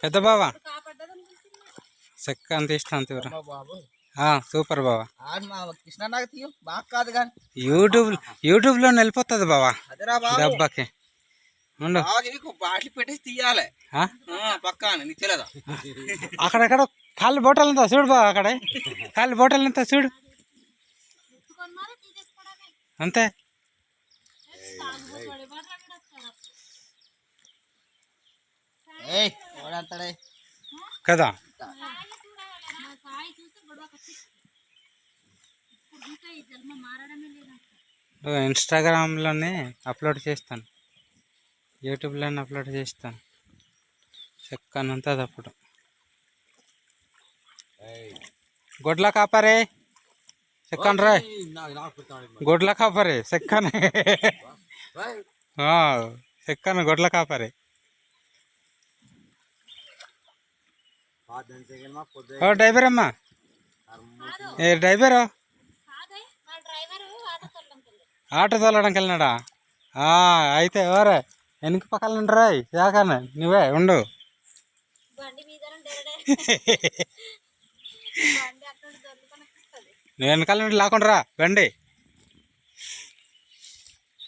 పెద్ద బావా చెక్క అంత ఇష్టం అంత సూపర్ బావా. యూట్యూబ్లో వెళ్ళిపోతుంది బావా దెబ్బకి. బాటిల్ పెట్టేసి తీయాలి పక్కాన, నీకు తెలియదా? అక్కడెక్కడ ఖాళీ బాటిల్ అంతా చూడు బావా, అక్కడ ఖాళీ బాటిల్ అంతా చూడు అంతే కదా. ఇన్స్టాగ్రామ్లోనే అప్లోడ్ చేస్తాను, యూట్యూబ్లోనే అప్లోడ్ చేస్తాను. చెక్కనంతా తప్పుడు గొడ్ల కాపరే చెక్కను రా, గొడ్ల కాపరే చెక్కనే చెక్కను గొడ్ల కాపరే. ఓ డ్రైవర్ అమ్మా, ఏ డ్రైవరు ఆటో తోలడానికి వెళ్ళినాడా? అయితే ఎవరే వెనక పక్కన ఉండరా యాకనే నువ్వే ఉండు. నువ్వు వెనకాల నుండి లాక్కుండా రా బండి.